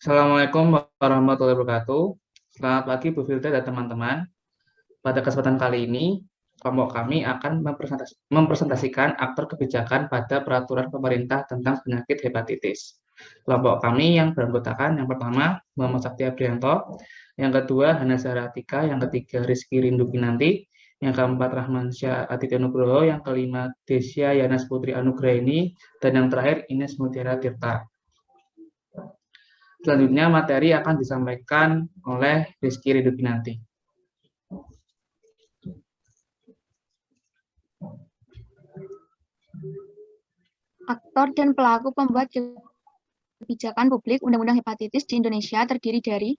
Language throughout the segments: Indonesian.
Assalamualaikum warahmatullahi wabarakatuh. Selamat pagi Bu Filda dan teman-teman. Pada kesempatan kali ini, kelompok kami akan mempresentasikan aktor kebijakan pada peraturan pemerintah tentang penyakit hepatitis. Kelompok kami yang beranggotakan yang pertama Muhammad Sakti Abrianto, yang kedua Hana Zahratika, yang ketiga Rizky Rindu Kinanti, yang keempat Rahman Syah Aditya Nugroho, yang kelima Desya Yanas Putri Anugrahini, dan yang terakhir Ines Mutiara Tirta. Selanjutnya materi akan disampaikan oleh Rizky Ridhokinanti. Aktor dan pelaku pembuat kebijakan publik Undang-Undang Hepatitis di Indonesia terdiri dari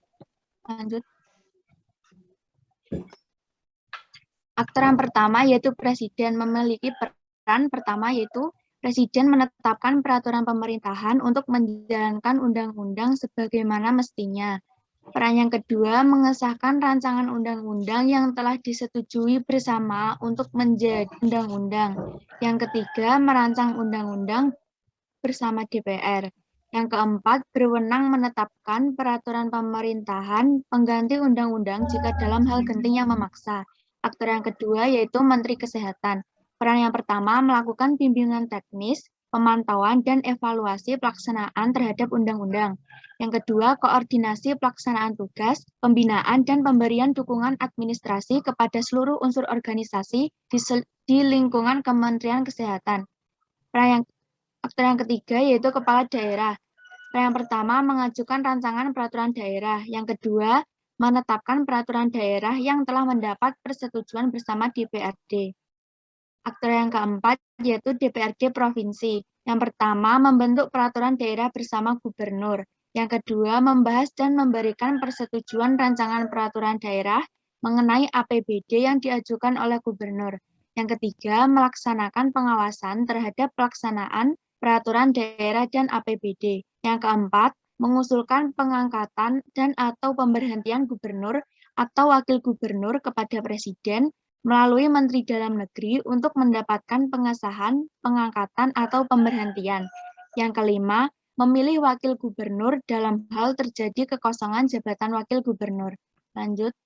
aktor yang pertama yaitu Presiden memiliki peran pertama yaitu Presiden menetapkan peraturan pemerintahan untuk menjalankan undang-undang sebagaimana mestinya. Peran yang kedua, mengesahkan rancangan undang-undang yang telah disetujui bersama untuk menjadi undang-undang. Yang ketiga, merancang undang-undang bersama DPR. Yang keempat, berwenang menetapkan peraturan pemerintahan pengganti undang-undang jika dalam hal genting yang memaksa. Aktor yang kedua yaitu Menteri Kesehatan. Peran yang pertama, melakukan bimbingan teknis, pemantauan, dan evaluasi pelaksanaan terhadap undang-undang. Yang kedua, koordinasi pelaksanaan tugas, pembinaan, dan pemberian dukungan administrasi kepada seluruh unsur organisasi di lingkungan Kementerian Kesehatan. Aktor yang ketiga yaitu Kepala Daerah. Yang pertama, mengajukan rancangan peraturan daerah. Yang kedua, menetapkan peraturan daerah yang telah mendapat persetujuan bersama DPRD. Aktor yang keempat yaitu DPRD Provinsi. Yang pertama, membentuk peraturan daerah bersama gubernur. Yang kedua, membahas dan memberikan persetujuan rancangan peraturan daerah mengenai APBD yang diajukan oleh gubernur. Yang ketiga, melaksanakan pengawasan terhadap pelaksanaan peraturan daerah dan APBD. Yang keempat, mengusulkan pengangkatan dan atau pemberhentian gubernur atau wakil gubernur kepada Presiden melalui Menteri Dalam Negeri untuk mendapatkan pengesahan, pengangkatan, atau pemberhentian. Yang kelima, memilih wakil gubernur dalam hal terjadi kekosongan jabatan wakil gubernur. Lanjut.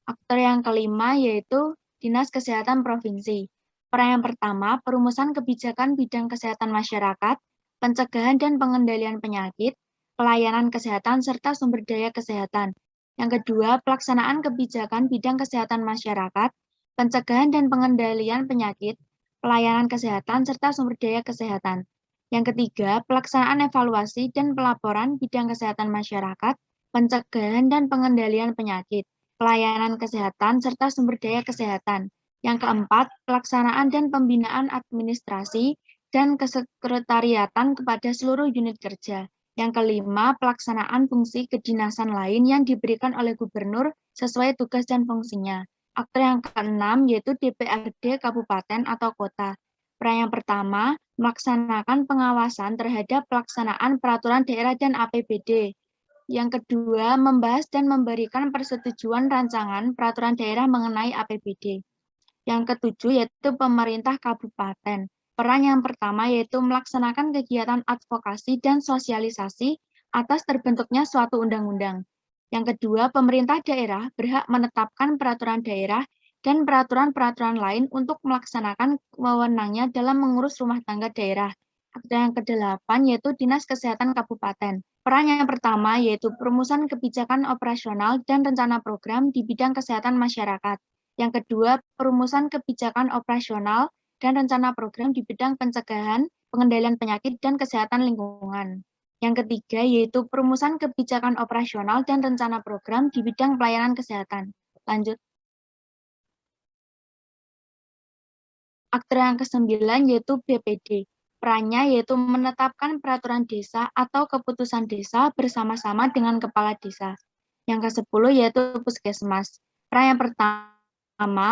Aktor yang kelima yaitu Dinas Kesehatan Provinsi. Peran yang pertama, perumusan kebijakan bidang kesehatan masyarakat, pencegahan dan pengendalian penyakit, pelayanan kesehatan, serta sumber daya kesehatan. Yang kedua, pelaksanaan kebijakan bidang kesehatan masyarakat, pencegahan dan pengendalian penyakit, pelayanan kesehatan, serta sumber daya kesehatan. Yang ketiga, pelaksanaan evaluasi dan pelaporan bidang kesehatan masyarakat, pencegahan dan pengendalian penyakit, pelayanan kesehatan, serta sumber daya kesehatan. Yang keempat, pelaksanaan dan pembinaan administrasi dan kesekretariatan kepada seluruh unit kerja. Yang kelima, pelaksanaan fungsi kedinasan lain yang diberikan oleh gubernur sesuai tugas dan fungsinya. Aktor yang keenam yaitu DPRD Kabupaten atau Kota. Peran yang pertama, melaksanakan pengawasan terhadap pelaksanaan peraturan daerah dan APBD. Yang kedua, membahas dan memberikan persetujuan rancangan peraturan daerah mengenai APBD. Yang ketujuh yaitu pemerintah kabupaten. Peran yang pertama yaitu melaksanakan kegiatan advokasi dan sosialisasi atas terbentuknya suatu undang-undang. Yang kedua, pemerintah daerah berhak menetapkan peraturan daerah dan peraturan-peraturan lain untuk melaksanakan wewenangnya dalam mengurus rumah tangga daerah. Aktor yang kedelapan yaitu Dinas Kesehatan Kabupaten. Peran yang pertama yaitu perumusan kebijakan operasional dan rencana program di bidang kesehatan masyarakat. Yang kedua, perumusan kebijakan operasional dan rencana program di bidang pencegahan, pengendalian penyakit, dan kesehatan lingkungan. Yang ketiga, yaitu perumusan kebijakan operasional dan rencana program di bidang pelayanan kesehatan. Lanjut. Aktor yang kesembilan yaitu BPD. Perannya yaitu menetapkan peraturan desa atau keputusan desa bersama-sama dengan kepala desa. Yang ke-10 yaitu Puskesmas. Peran yang pertama,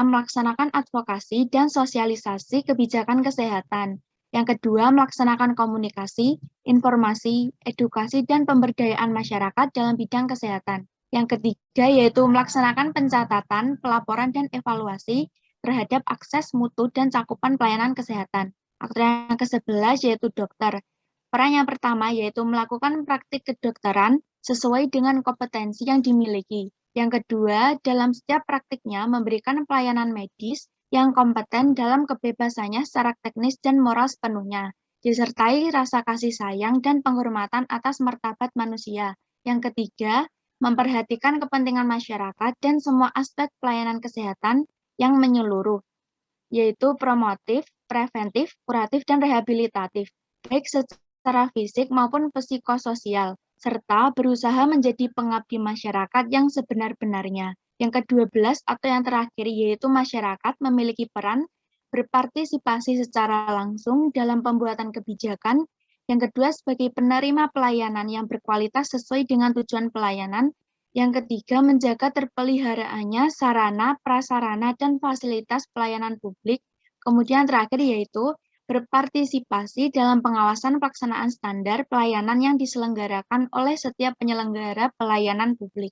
melaksanakan advokasi dan sosialisasi kebijakan kesehatan. Yang kedua, melaksanakan komunikasi, informasi, edukasi, dan pemberdayaan masyarakat dalam bidang kesehatan. Yang ketiga, yaitu melaksanakan pencatatan, pelaporan, dan evaluasi terhadap akses mutu dan cakupan pelayanan kesehatan. Aktor yang ke-11 yaitu dokter. Peran yang pertama yaitu melakukan praktik kedokteran sesuai dengan kompetensi yang dimiliki. Yang kedua, dalam setiap praktiknya memberikan pelayanan medis yang kompeten dalam kebebasannya secara teknis dan moral sepenuhnya, disertai rasa kasih sayang dan penghormatan atas martabat manusia. Yang ketiga, memperhatikan kepentingan masyarakat dan semua aspek pelayanan kesehatan yang menyeluruh, yaitu promotif, preventif, kuratif, dan rehabilitatif, baik secara fisik maupun psikososial, serta berusaha menjadi pengabdi masyarakat yang sebenar-benarnya. Yang ke-12 atau yang terakhir yaitu masyarakat memiliki peran berpartisipasi secara langsung dalam pembuatan kebijakan. Yang kedua sebagai penerima pelayanan yang berkualitas sesuai dengan tujuan pelayanan. Yang ketiga, menjaga terpeliharaannya sarana, prasarana, dan fasilitas pelayanan publik. Kemudian terakhir yaitu berpartisipasi dalam pengawasan pelaksanaan standar pelayanan yang diselenggarakan oleh setiap penyelenggara pelayanan publik.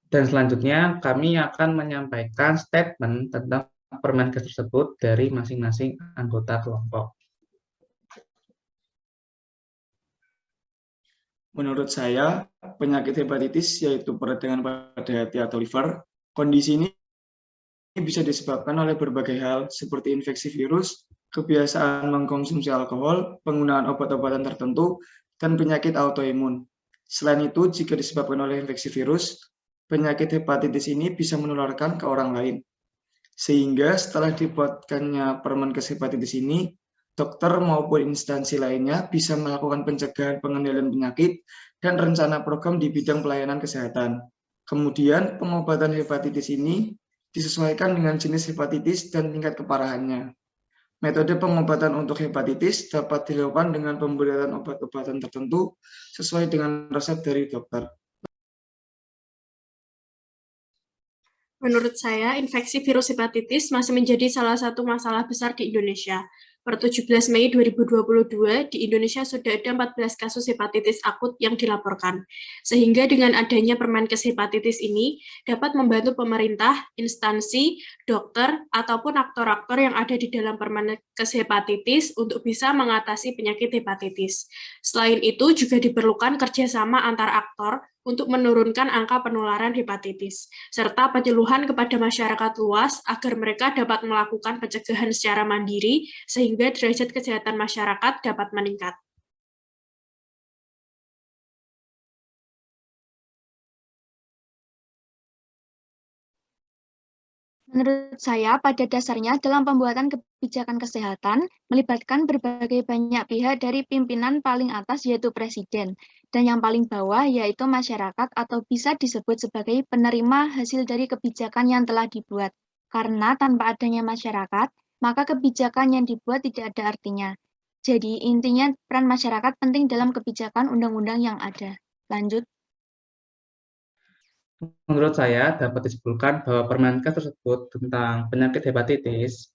Dan selanjutnya kami akan menyampaikan statement tentang Permenkes tersebut dari masing-masing anggota kelompok. Menurut saya, penyakit hepatitis yaitu peradangan pada hati atau liver. Kondisi ini bisa disebabkan oleh berbagai hal seperti infeksi virus, kebiasaan mengkonsumsi alkohol, penggunaan obat-obatan tertentu, dan penyakit autoimun. Selain itu, jika disebabkan oleh infeksi virus, penyakit hepatitis ini bisa menularkan ke orang lain. Sehingga setelah dibuatkannya Permenkes hepatitis ini, dokter maupun instansi lainnya bisa melakukan pencegahan pengendalian penyakit dan rencana program di bidang pelayanan kesehatan. Kemudian pengobatan hepatitis ini disesuaikan dengan jenis hepatitis dan tingkat keparahannya. Metode pengobatan untuk hepatitis dapat dilakukan dengan pemberian obat-obatan tertentu sesuai dengan resep dari dokter. Menurut saya, infeksi virus hepatitis masih menjadi salah satu masalah besar di Indonesia. Per 17 Mei 2022, di Indonesia sudah ada 14 kasus hepatitis akut yang dilaporkan. Sehingga dengan adanya Permenkes hepatitis ini, dapat membantu pemerintah, instansi, dokter, ataupun aktor-aktor yang ada di dalam Permenkes hepatitis untuk bisa mengatasi penyakit hepatitis. Selain itu, juga diperlukan kerjasama antar aktor untuk menurunkan angka penularan hepatitis, serta penyuluhan kepada masyarakat luas agar mereka dapat melakukan pencegahan secara mandiri sehingga derajat kesehatan masyarakat dapat meningkat. Menurut saya, pada dasarnya dalam pembuatan kebijakan kesehatan melibatkan berbagai banyak pihak dari pimpinan paling atas yaitu Presiden, dan yang paling bawah yaitu masyarakat atau bisa disebut sebagai penerima hasil dari kebijakan yang telah dibuat. Karena tanpa adanya masyarakat, maka kebijakan yang dibuat tidak ada artinya. Jadi intinya peran masyarakat penting dalam kebijakan undang-undang yang ada. Lanjut. Menurut saya dapat disimpulkan bahwa Permenkes tersebut tentang penyakit hepatitis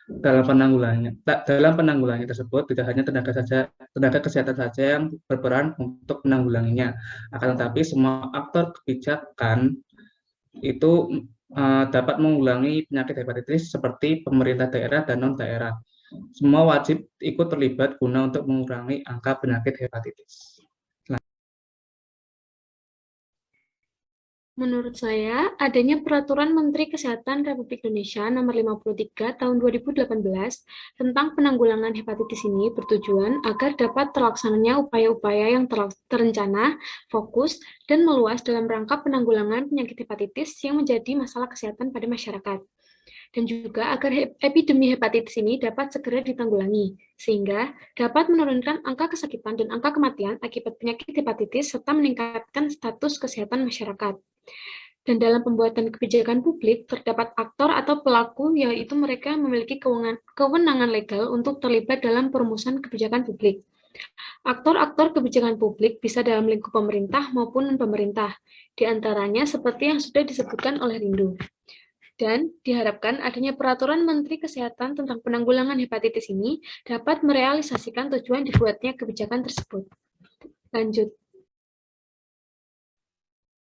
dalam penanggulangannya tersebut tidak hanya tenaga kesehatan saja yang berperan untuk menanggulanginya, akan tetapi semua aktor kebijakan itu dapat mengulangi penyakit hepatitis seperti pemerintah daerah dan non daerah. Semua wajib ikut terlibat guna untuk mengurangi angka penyakit hepatitis. Menurut saya, adanya Peraturan Menteri Kesehatan Republik Indonesia Nomor 53 Tahun 2018 tentang penanggulangan hepatitis ini bertujuan agar dapat terlaksananya upaya-upaya yang terencana, fokus, dan meluas dalam rangka penanggulangan penyakit hepatitis yang menjadi masalah kesehatan pada masyarakat. Dan juga agar epidemi hepatitis ini dapat segera ditanggulangi, sehingga dapat menurunkan angka kesakitan dan angka kematian akibat penyakit hepatitis serta meningkatkan status kesehatan masyarakat. Dan dalam pembuatan kebijakan publik, terdapat aktor atau pelaku, yaitu mereka memiliki kewenangan legal untuk terlibat dalam perumusan kebijakan publik. Aktor-aktor kebijakan publik bisa dalam lingkup pemerintah maupun non-pemerintah, di antaranya seperti yang sudah disebutkan oleh Rindu. Dan diharapkan adanya Peraturan Menteri Kesehatan tentang penanggulangan hepatitis ini dapat merealisasikan tujuan dibuatnya kebijakan tersebut. Lanjut.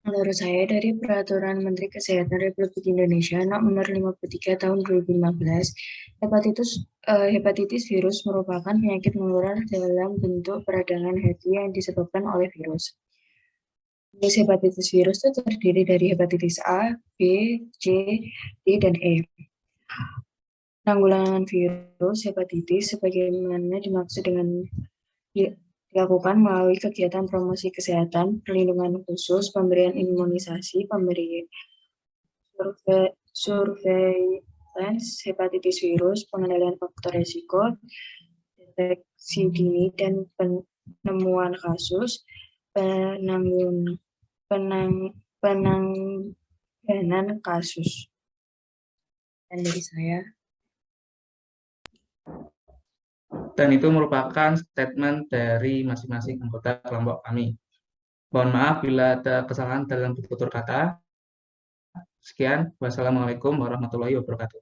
Menurut saya dari Peraturan Menteri Kesehatan Republik Indonesia Nomor 53 Tahun 2015, hepatitis virus merupakan penyakit menular dalam bentuk peradangan hati yang disebabkan oleh virus. Jenis hepatitis virus itu terdiri dari hepatitis A, B, C, D, dan E. Penanggulangan virus hepatitis sebagaimana dimaksud dengan dilakukan melalui kegiatan promosi kesehatan, perlindungan khusus, pemberian imunisasi, pemberian surveillance hepatitis virus, pengendalian faktor risiko, deteksi dini dan penemuan kasus, penanganan kasus. Dan dari saya. Dan itu merupakan statement dari masing-masing anggota kelompok kami. Mohon maaf bila ada kesalahan dalam tutur kata. Sekian, wassalamualaikum warahmatullahi wabarakatuh.